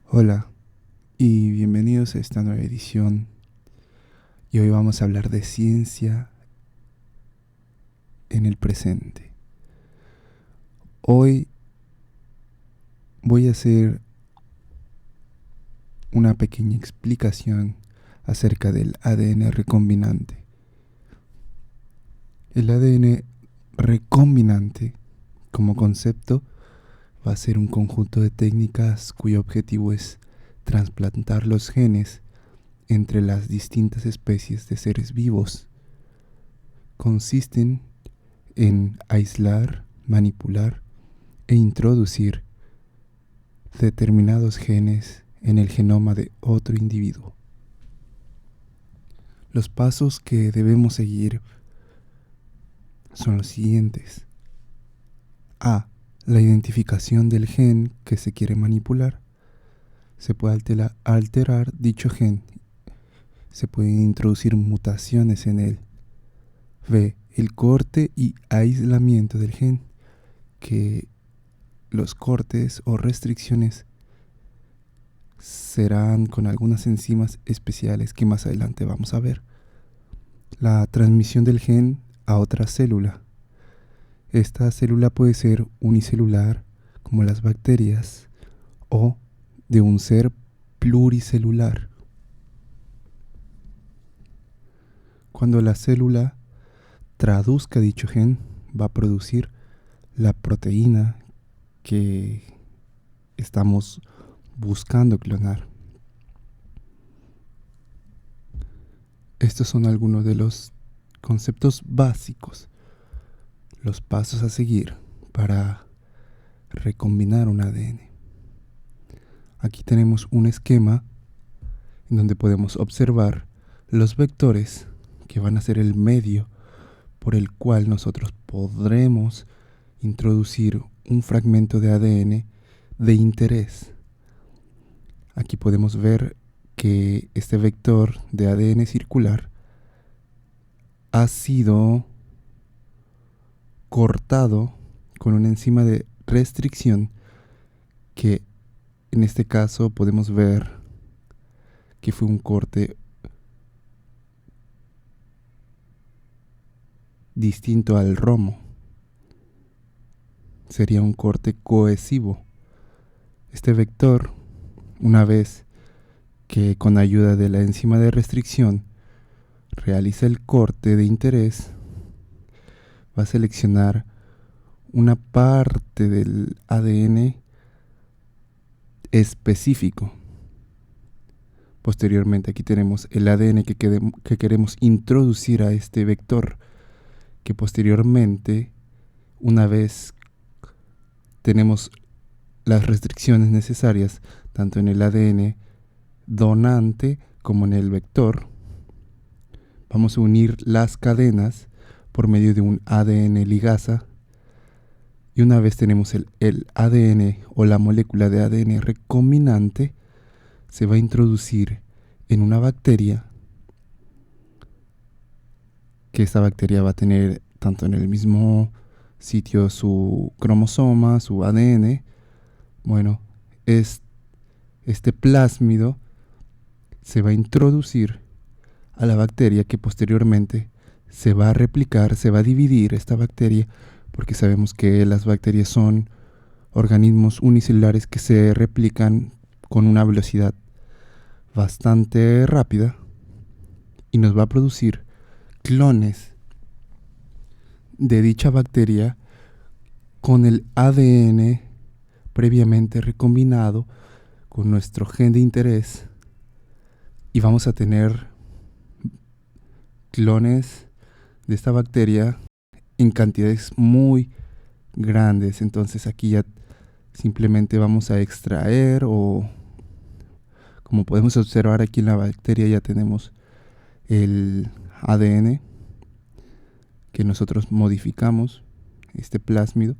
Hola y bienvenidos a esta nueva edición. Y hoy vamos a hablar de ciencia en el presente. Hoy voy a hacer una pequeña explicación acerca del ADN recombinante. El ADN recombinante, como concepto, va a ser un conjunto de técnicas cuyo objetivo es trasplantar los genes entre las distintas especies de seres vivos. Consisten en aislar, manipular e introducir determinados genes en el genoma de otro individuo. Los pasos que debemos seguir son los siguientes. A. La identificación del gen que se quiere manipular. Se puede alterar dicho gen. Se pueden introducir mutaciones en él. B. El corte y aislamiento del gen, que los cortes o restricciones serán con algunas enzimas especiales que más adelante vamos a ver. La transmisión del gen a otra célula. Esta célula puede ser unicelular, como las bacterias, o de un ser pluricelular. Cuando la célula traduzca dicho gen, va a producir la proteína que estamos buscando clonar. Estos son algunos de los conceptos básicos, los pasos a seguir para recombinar un ADN. Aquí tenemos un esquema en donde podemos observar los vectores que van a ser el medio por el cual nosotros podremos introducir un fragmento de ADN de interés. Aquí podemos ver que este vector de ADN circular ha sido cortado con una enzima de restricción que en este caso podemos ver que fue un corte distinto al romo. Sería un corte cohesivo. Este vector, una vez que con ayuda de la enzima de restricción realiza el corte de interés, va a seleccionar una parte del ADN específico. Posteriormente aquí tenemos el ADN que queremos introducir a este vector, que posteriormente, una vez tenemos las restricciones necesarias, tanto en el ADN donante como en el vector, vamos a unir las cadenas por medio de un ADN ligasa. Y una vez tenemos el ADN o la molécula de ADN recombinante, se va a introducir en una bacteria, que esta bacteria va a tener tanto en el mismo sitio su cromosoma, su ADN. Bueno, este plásmido se va a introducir a la bacteria, que posteriormente se va a replicar, se va a dividir esta bacteria, porque sabemos que las bacterias son organismos unicelulares que se replican con una velocidad bastante rápida y nos va a producir clones de dicha bacteria con el ADN previamente recombinado con nuestro gen de interés, y vamos a tener clones de esta bacteria en cantidades muy grandes. Entonces aquí ya simplemente vamos a extraer, o como podemos observar aquí en la bacteria ya tenemos el ADN que nosotros modificamos, este plásmido,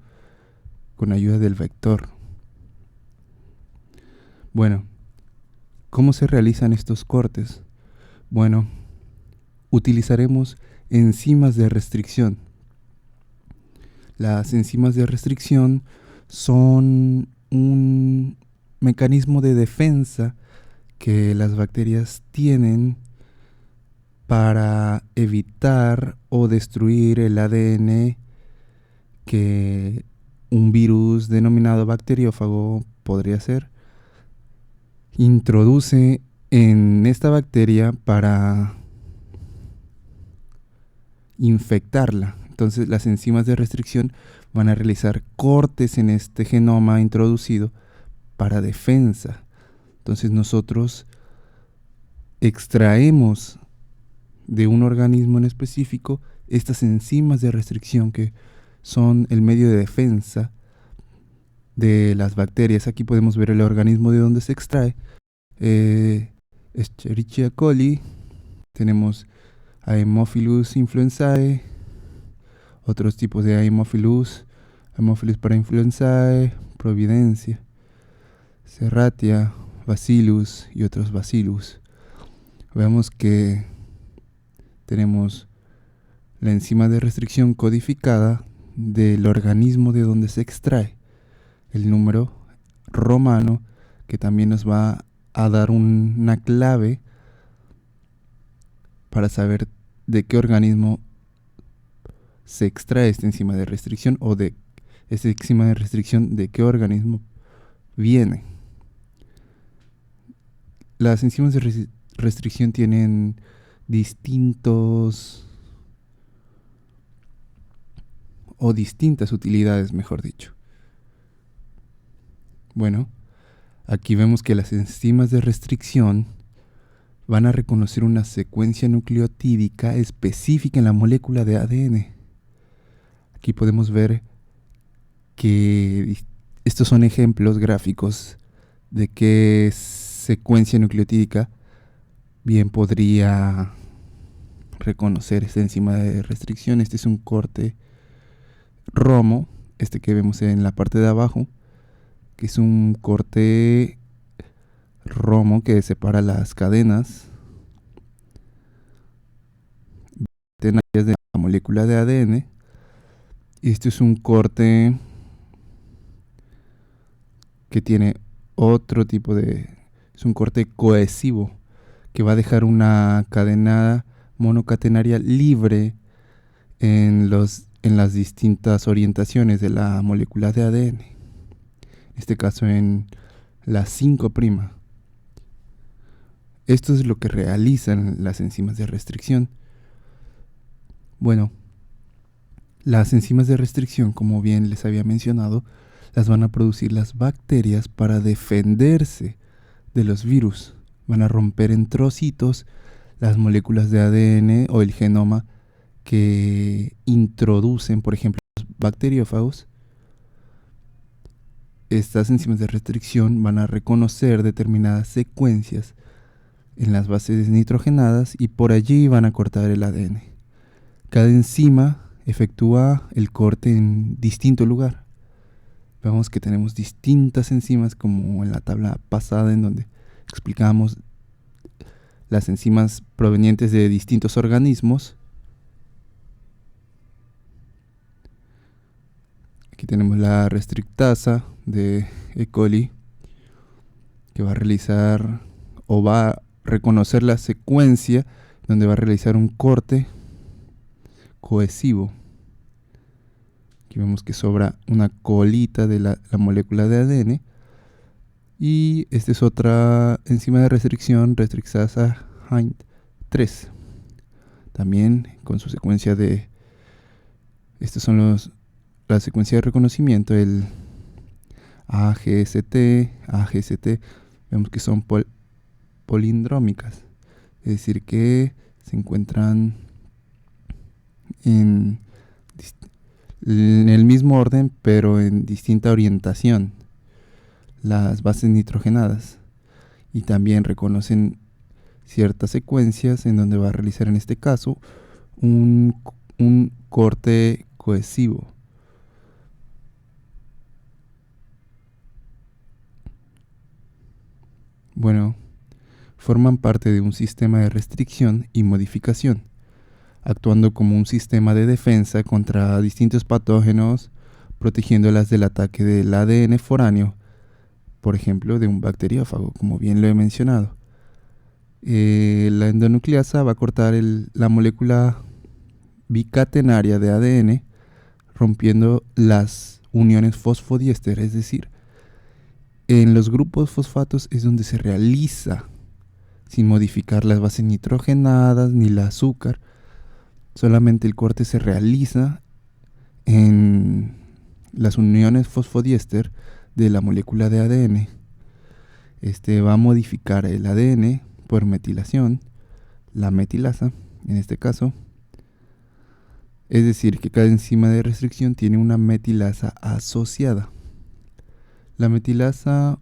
con ayuda del vector. Bueno, ¿cómo se realizan estos cortes? Bueno, utilizaremos enzimas de restricción. Las enzimas de restricción son un mecanismo de defensa que las bacterias tienen para evitar o destruir el ADN que un virus denominado bacteriófago podría ser. Introduce en esta bacteria para infectarla. Entonces las enzimas de restricción van a realizar cortes en este genoma introducido para defensa. Entonces nosotros extraemos de un organismo en específico estas enzimas de restricción que son el medio de defensa de las bacterias. Aquí podemos ver el organismo de donde se extrae. Escherichia coli, tenemos Haemophilus influenzae, otros tipos de Haemophilus parainfluenzae, Providencia, Serratia, Bacillus y otros Bacillus. Vemos que tenemos la enzima de restricción codificada del organismo de donde se extrae, el número romano, que también nos va a dar una clave para saber de qué organismo se extrae esta enzima de restricción, o de esta enzima de restricción de qué organismo viene. Las enzimas de restricción tienen distintas utilidades, mejor dicho. Bueno, aquí vemos que las enzimas de restricción van a reconocer una secuencia nucleotídica específica en la molécula de ADN. Aquí podemos ver que estos son ejemplos gráficos de qué secuencia nucleotídica bien podría reconocer esta enzima de restricción. Este es un corte romo, este que vemos en la parte de abajo, que es un corte romo que separa las cadenas de la molécula de ADN. Y este es un corte que tiene otro tipo es un corte cohesivo, que va a dejar una cadena monocatenaria libre en las distintas orientaciones de la molécula de ADN. En este caso en la 5'. Esto es lo que realizan las enzimas de restricción. Bueno, las enzimas de restricción, como bien les había mencionado, las van a producir las bacterias para defenderse de los virus. Van a romper en trocitos las moléculas de ADN o el genoma que introducen, por ejemplo, los bacteriófagos. Estas enzimas de restricción van a reconocer determinadas secuencias en las bases nitrogenadas y por allí van a cortar el ADN. Cada enzima efectúa el corte en distinto lugar. Vemos que tenemos distintas enzimas, como en la tabla pasada en donde explicamos las enzimas provenientes de distintos organismos. Aquí tenemos la restrictasa de E. coli, que va a realizar o va a reconocer la secuencia donde va a realizar un corte cohesivo. Aquí vemos que sobra una colita de la molécula de ADN. Y esta es otra enzima de restricción, restrictasa Hind 3. También con su secuencia de... Estas son la secuencia de reconocimiento, el AGST. Vemos que son polindrómicas. Es decir, que se encuentran en el mismo orden, pero en distinta orientación, las bases nitrogenadas, y también reconocen ciertas secuencias en donde va a realizar, en este caso, un corte cohesivo. Bueno, forman parte de un sistema de restricción y modificación, actuando como un sistema de defensa contra distintos patógenos, protegiéndolas del ataque del ADN foráneo por ejemplo, de un bacteriófago, como bien lo he mencionado. La endonucleasa va a cortar la molécula bicatenaria de ADN, rompiendo las uniones fosfodiéster, es decir, en los grupos fosfatos es donde se realiza, sin modificar las bases nitrogenadas ni el azúcar, solamente el corte se realiza en las uniones fosfodiéster de la molécula de ADN. Este va a modificar el ADN por metilación, la metilasa en este caso. Es decir, que cada enzima de restricción tiene una metilasa asociada. La metilasa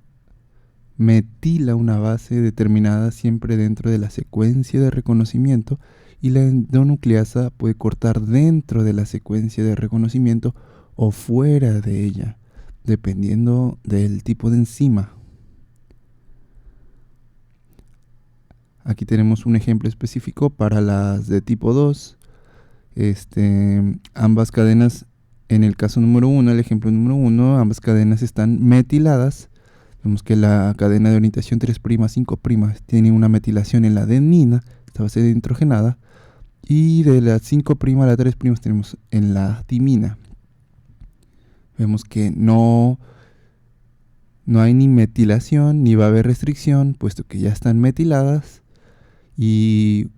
metila una base determinada siempre dentro de la secuencia de reconocimiento, y la endonucleasa puede cortar dentro de la secuencia de reconocimiento o fuera de ella, dependiendo del tipo de enzima. Aquí tenemos un ejemplo específico para las de tipo 2. Ambas cadenas, en el caso número 1, el ejemplo número 1, ambas cadenas están metiladas. Vemos que la cadena de orientación 3', 5' tiene una metilación en la adenina, esta base nitrogenada, y de la 5' a la 3' tenemos en la timina. Vemos que no hay ni metilación ni va a haber restricción, puesto que ya están metiladas, y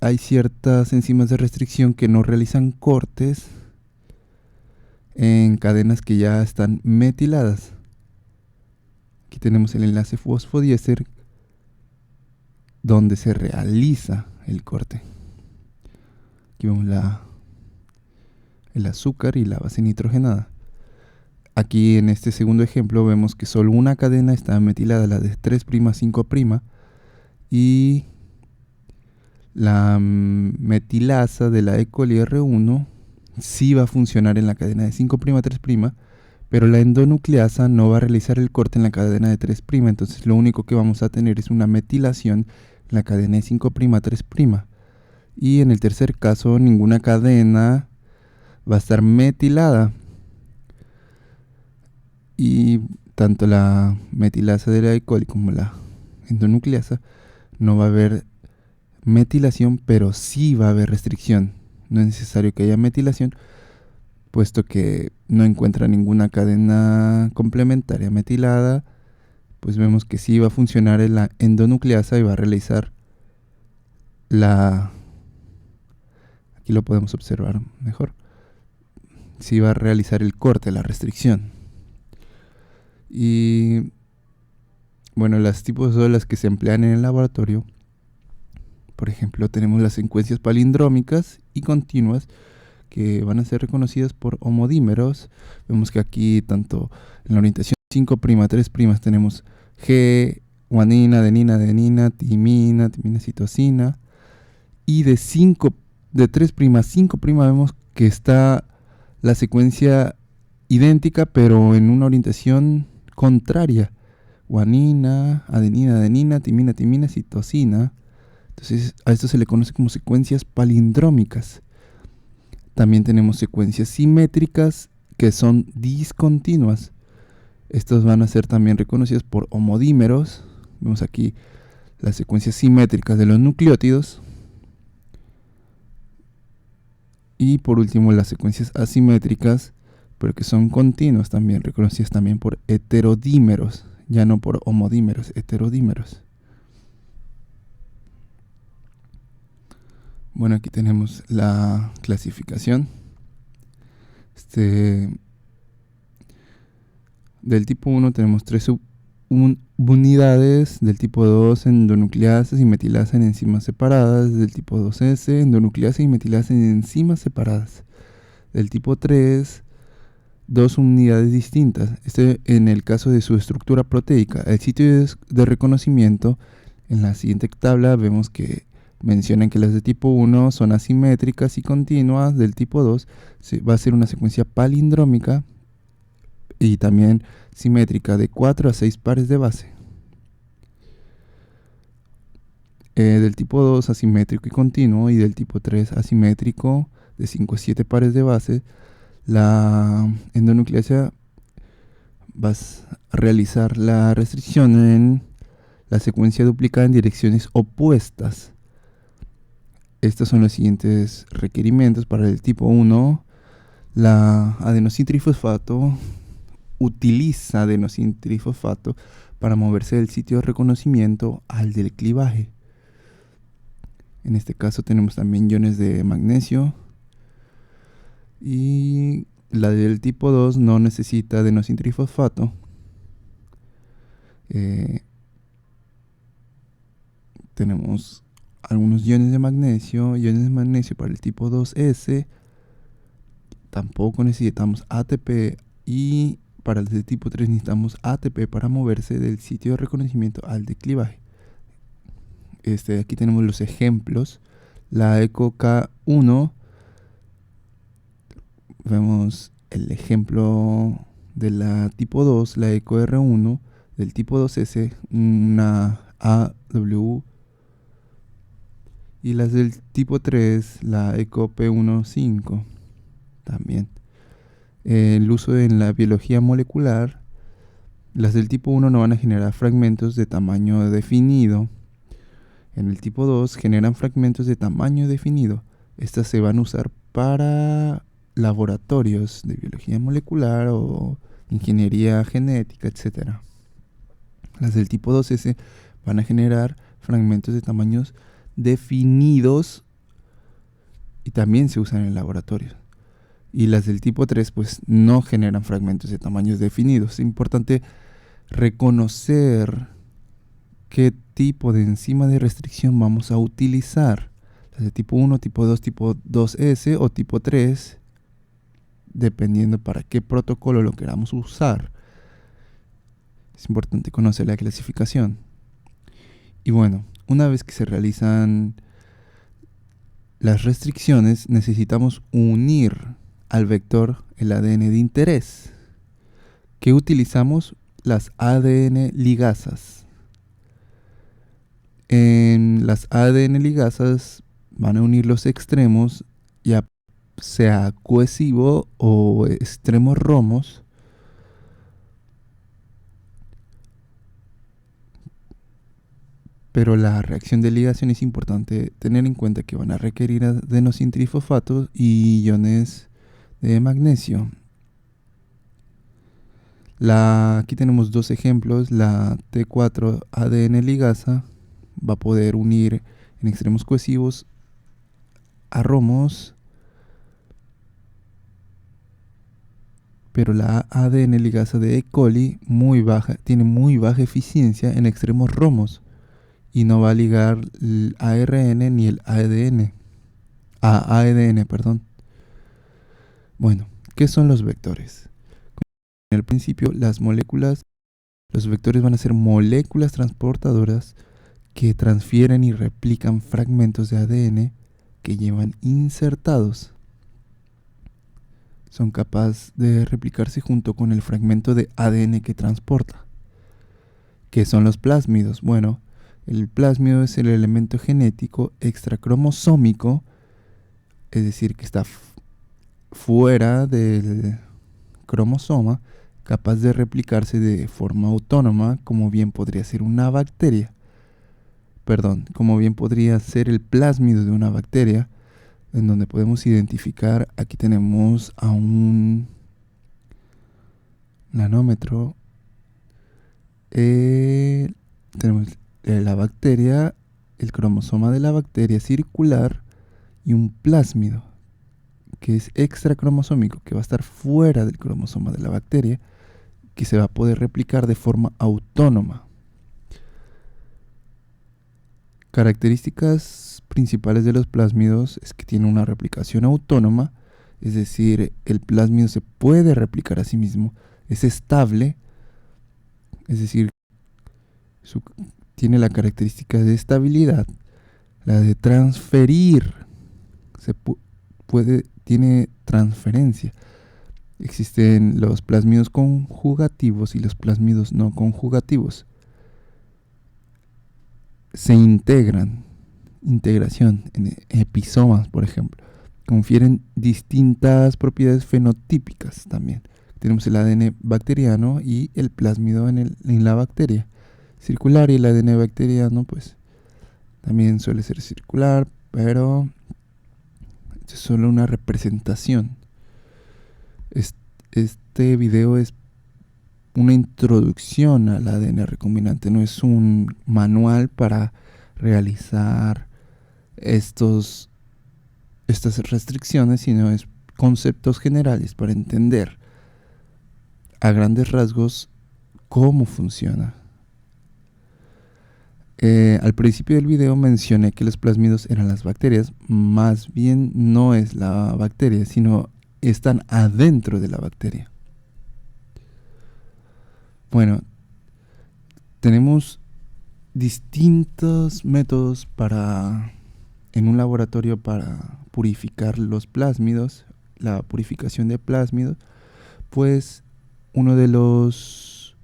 hay ciertas enzimas de restricción que no realizan cortes en cadenas que ya están metiladas. Aquí tenemos el enlace fosfodiéster donde se realiza el corte. Aquí vemos el azúcar y la base nitrogenada. Aquí en este segundo ejemplo vemos que solo una cadena está metilada, la de 3', 5', y la metilasa de la E. coli R1 sí va a funcionar en la cadena de 5', 3', pero la endonucleasa no va a realizar el corte en la cadena de 3', entonces lo único que vamos a tener es una metilación en la cadena de 5', 3'. Y en el tercer caso, ninguna cadena va a estar metilada. Y tanto la metilasa de la E. coli como la endonucleasa no va a haber metilación, pero sí va a haber restricción. No es necesario que haya metilación, puesto que no encuentra ninguna cadena complementaria metilada. Pues vemos que sí va a funcionar en la endonucleasa y va a realizar aquí lo podemos observar mejor, sí va a realizar el corte, la restricción. Y bueno, los tipos de las que se emplean en el laboratorio, por ejemplo, tenemos las secuencias palindrómicas y continuas, que van a ser reconocidas por homodímeros. Vemos que aquí, tanto en la orientación 5', 3', tenemos G, guanina, adenina, timina, citosina. Y de 3', 5' vemos que está la secuencia idéntica, pero en una orientación contraria. Guanina, adenina, timina, citosina. Entonces a esto se le conoce como secuencias palindrómicas. También tenemos secuencias simétricas que son discontinuas. Estas van a ser también reconocidas por homodímeros. Vemos aquí las secuencias simétricas de los nucleótidos. Y por último las secuencias asimétricas, pero que son continuas también, reconocidas también por heterodímeros, ya no por homodímeros, heterodímeros. Bueno, aquí tenemos la clasificación. Del tipo 1 tenemos 3 subunidades, del tipo 2 endonucleasas y metilasa en enzimas separadas, del tipo 2S endonucleasa y metilasa en enzimas separadas, del tipo 3 2 unidades distintas. En el caso de su estructura proteica. El sitio de reconocimiento, en la siguiente tabla vemos que mencionan que las de tipo 1 son asimétricas y continuas. Del tipo 2 va a ser una secuencia palindrómica y también simétrica de 4 a 6 pares de base. Del tipo 2 asimétrico y continuo, y del tipo 3 asimétrico de 5 a 7 pares de base. La endonucleasa vas a realizar la restricción en la secuencia duplicada en direcciones opuestas. Estos son los siguientes requerimientos para el tipo 1. La adenosintrifosfato utiliza adenosintrifosfato para moverse del sitio de reconocimiento al del clivaje. En este caso tenemos también iones de magnesio. Y la del tipo 2 no necesita adenosintrifosfato. Tenemos algunos iones de magnesio para el tipo 2S. Tampoco necesitamos ATP, y para el de tipo 3 necesitamos ATP para moverse del sitio de reconocimiento al de clivaje. Aquí tenemos los ejemplos. La ECO-K1, vemos el ejemplo de la tipo 2, la ECO-R1, del tipo 2S, una AW, y las del tipo 3, la ECO-P1-5 también. El uso en la biología molecular, las del tipo 1 no van a generar fragmentos de tamaño definido. En el tipo 2 generan fragmentos de tamaño definido. Estas se van a usar para laboratorios de biología molecular o ingeniería genética, etc. Las del tipo 2S van a generar fragmentos de tamaños definidos y también se usan en laboratorios. Y las del tipo 3 pues no generan fragmentos de tamaños definidos. Es importante reconocer qué tipo de enzima de restricción vamos a utilizar. Las de tipo 1, tipo 2, tipo 2S o tipo 3, dependiendo para qué protocolo lo queramos usar. Es importante conocer la clasificación. Y bueno, una vez que se realizan las restricciones, necesitamos unir al vector el ADN de interés. ¿Qué utilizamos? Las ADN ligasas. En las ADN ligasas van a unir los extremos, ya sea cohesivo o extremos romos. Pero la reacción de ligación es importante tener en cuenta que van a requerir adenosintrifosfatos y iones de magnesio. Aquí tenemos dos ejemplos. La T4 ADN ligasa va a poder unir en extremos cohesivos a romos, pero la ADN ligasa de E. coli tiene muy baja eficiencia en extremos romos y no va a ligar el ARN ni el ADN. AEDN. Bueno, ¿qué son los vectores? En el principio, los vectores van a ser moléculas transportadoras que transfieren y replican fragmentos de ADN que llevan insertados. Son capaces de replicarse junto con el fragmento de ADN que transporta. ¿Qué son los plásmidos? Bueno, el plásmido es el elemento genético extracromosómico, es decir, que está fuera del cromosoma, capaz de replicarse de forma autónoma, como bien podría ser una bacteria. Como bien podría ser el plásmido de una bacteria, en donde podemos identificar, aquí tenemos a un nanómetro, tenemos la bacteria, el cromosoma de la bacteria circular y un plásmido que es extracromosómico, que va a estar fuera del cromosoma de la bacteria, que se va a poder replicar de forma autónoma. Características principales de los plásmidos es que tiene una replicación autónoma, es decir, el plásmido se puede replicar a sí mismo, es estable, es decir, tiene la característica de estabilidad, la de transferir, tiene transferencia. Existen los plásmidos conjugativos y los plásmidos no conjugativos. Se integración en episomas, por ejemplo. Confieren distintas propiedades fenotípicas también. tenemos el ADN bacteriano y el plásmido en la bacteria circular, y el ADN bacteriano pues también suele ser circular, pero es solo una representación. Este video es una introducción al ADN recombinante, no es un manual para realizar estas restricciones, sino es conceptos generales para entender a grandes rasgos cómo funciona. Al principio del video mencioné que los plásmidos eran las bacterias. Más bien no es la bacteria, sino están adentro de la bacteria. Bueno, tenemos distintos métodos en un laboratorio para purificar los plásmidos, la purificación de plásmidos. Pues uno de los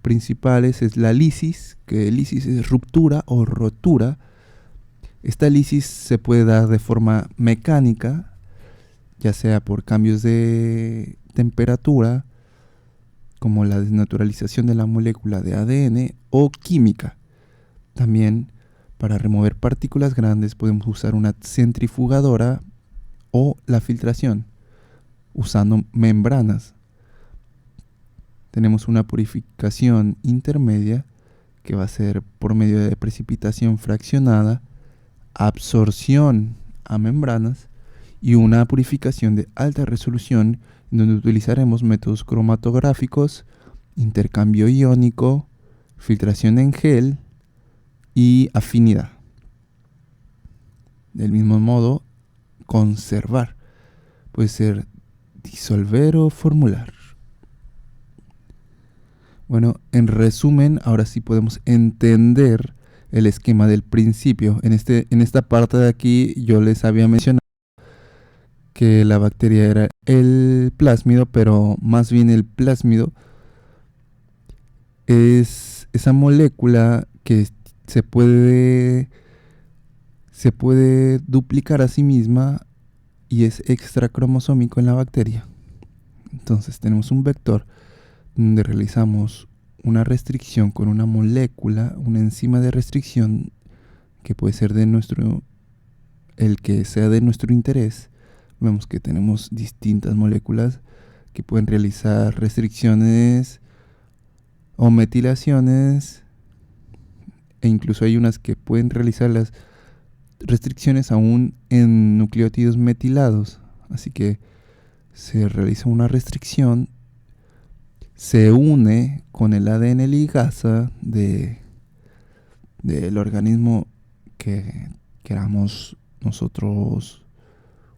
principales es la lisis, que lisis es ruptura o rotura. Esta lisis se puede dar de forma mecánica, ya sea por cambios de temperatura, como la desnaturalización de la molécula de ADN, o química. También para remover partículas grandes podemos usar una centrifugadora o la filtración, usando membranas. Tenemos una purificación intermedia que va a ser por medio de precipitación fraccionada, absorción a membranas, y una purificación de alta resolución, donde utilizaremos métodos cromatográficos, intercambio iónico, filtración en gel y afinidad. Del mismo modo, conservar puede ser disolver o formular. Bueno, en resumen, ahora sí podemos entender el esquema del principio. En esta parte de aquí yo les había mencionado que la bacteria era el plásmido, pero más bien el plásmido es esa molécula que se puede duplicar a sí misma y es extracromosómico en la bacteria. Entonces tenemos un vector donde realizamos una restricción con una molécula, una enzima de restricción que puede ser el que sea de nuestro interés. Vemos que tenemos distintas moléculas que pueden realizar restricciones o metilaciones, e incluso hay unas que pueden realizar las restricciones aún en nucleótidos metilados. Así que se realiza una restricción, se une con el ADN ligasa del organismo que queramos nosotros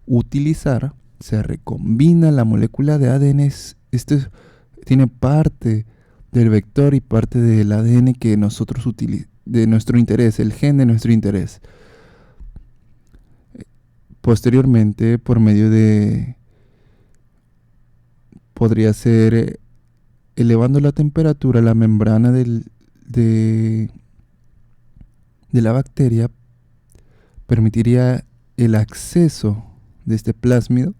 utilizar, se recombina la molécula de ADN. Esto tiene parte del vector y parte del ADN que nosotros de nuestro interés, el gen de nuestro interés. Posteriormente, por medio podría ser elevando la temperatura, la membrana de la bacteria permitiría el acceso de este plásmido.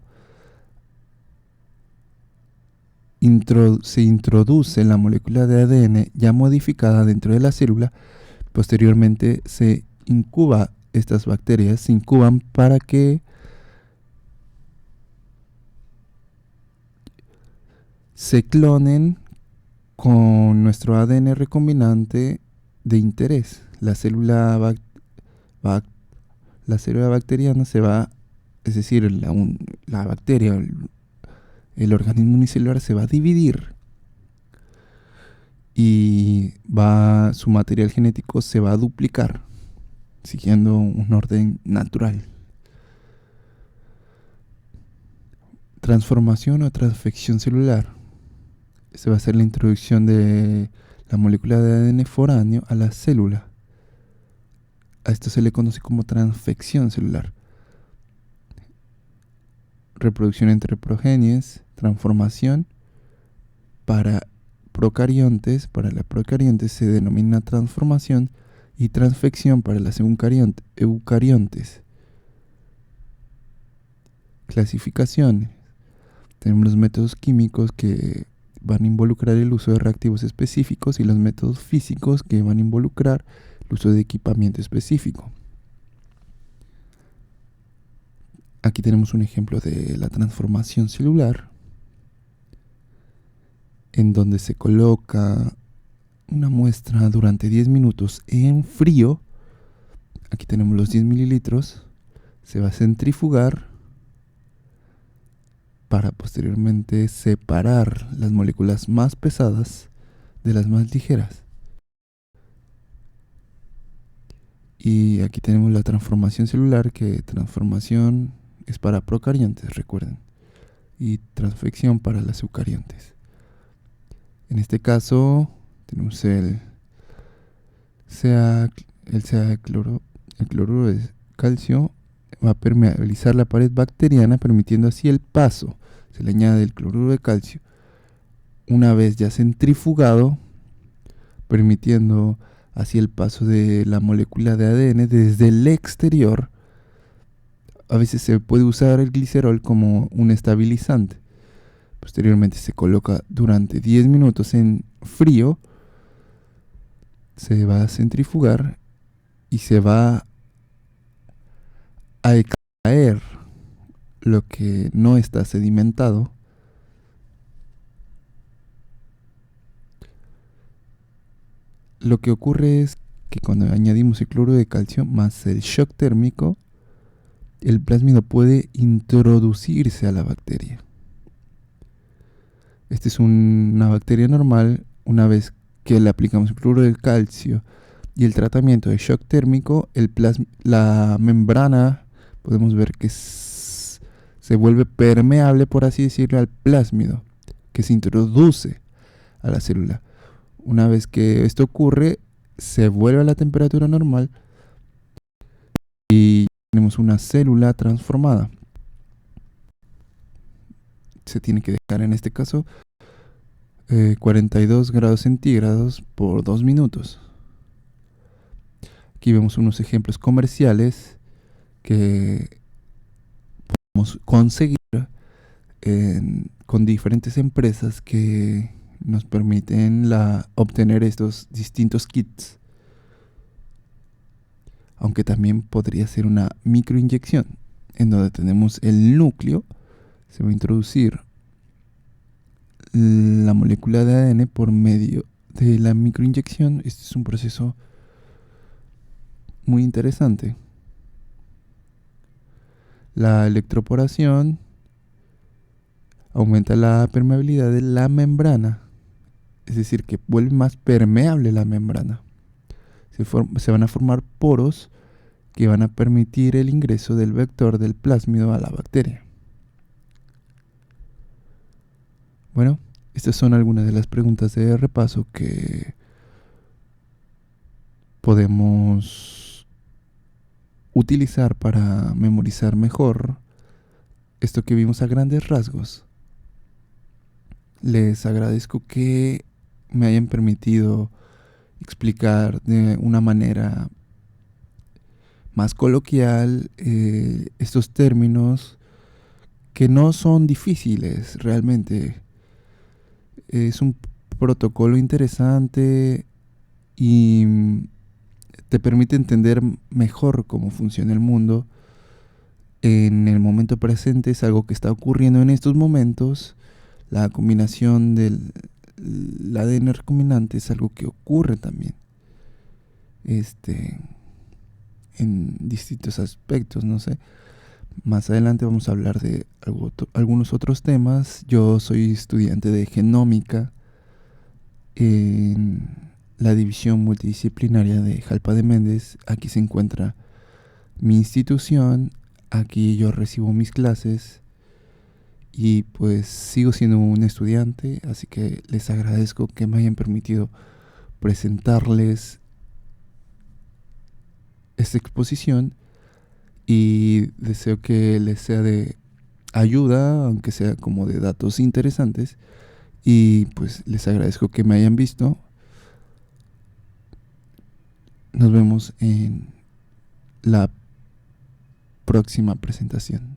Se introduce la molécula de ADN ya modificada dentro de la célula. Posteriormente se incuba, estas bacterias se incuban para que se clonen con nuestro ADN recombinante de interés. La célula bacteriana se va, es decir, la bacteria, el organismo unicelular se va a dividir y su material genético se va a duplicar siguiendo un orden natural. Transformación o transfección celular. Se va a hacer la introducción de la molécula de ADN foráneo a la célula. A esto se le conoce como transfección celular. Reproducción entre progenies, transformación para procariontes. Para la procariontes se denomina transformación, y transfección para las eucariontes. Clasificaciones. Tenemos los métodos químicos que van a involucrar el uso de reactivos específicos y los métodos físicos que van a involucrar el uso de equipamiento específico. Aquí tenemos un ejemplo de la transformación celular, en donde se coloca una muestra durante 10 minutos en frío. Aquí tenemos los 10 mililitros. Se va a centrifugar para posteriormente separar las moléculas más pesadas de las más ligeras. Y aquí tenemos la transformación celular, que transformación es para procariontes, recuerden, y transfección para las eucariontes. En este caso tenemos el cloruro de calcio va a permeabilizar la pared bacteriana, permitiendo así el paso. Se le añade el cloruro de calcio una vez ya centrifugado, permitiendo así el paso de la molécula de ADN desde el exterior. A veces se puede usar el glicerol como un estabilizante. Posteriormente se coloca durante 10 minutos en frío, se va a centrifugar y se va a extraer lo que no está sedimentado. Lo que ocurre es que cuando añadimos el cloruro de calcio más el shock térmico, el plásmido puede introducirse a la bacteria. Esta es una bacteria normal. Una vez que le aplicamos el cloruro de calcio y el tratamiento de shock térmico, la membrana, podemos ver que se vuelve permeable, por así decirlo, al plásmido, que se introduce a la célula. Una vez que esto ocurre, se vuelve a la temperatura normal y tenemos una célula transformada. Se tiene que dejar, en este caso, 42 grados centígrados por 2 minutos. Aquí vemos unos ejemplos comerciales que podemos conseguir con diferentes empresas que nos permiten obtener estos distintos kits. Aunque también podría ser una microinyección, en donde tenemos el núcleo, se va a introducir la molécula de ADN por medio de la microinyección. Este es un proceso muy interesante. La electroporación aumenta la permeabilidad de la membrana, es decir, que vuelve más permeable la membrana. Se van a formar poros que van a permitir el ingreso del vector del plásmido a la bacteria. Bueno, estas son algunas de las preguntas de repaso que podemos utilizar para memorizar mejor esto que vimos a grandes rasgos. Les agradezco que me hayan permitido explicar de una manera más coloquial estos términos que no son difíciles realmente. Es un protocolo interesante y te permite entender mejor cómo funciona el mundo en el momento presente. Es algo que está ocurriendo en estos momentos. La combinación del ADN recombinante es algo que ocurre también en distintos aspectos, no sé. Más adelante vamos a hablar de algunos otros temas. Yo soy estudiante de genómica en la división multidisciplinaria de Jalpa de Méndez. Aquí se encuentra mi institución. Aquí yo recibo mis clases y pues sigo siendo un estudiante, así que les agradezco que me hayan permitido presentarles esta exposición y deseo que les sea de ayuda, aunque sea como de datos interesantes, y pues les agradezco que me hayan visto. Nos vemos en la próxima presentación.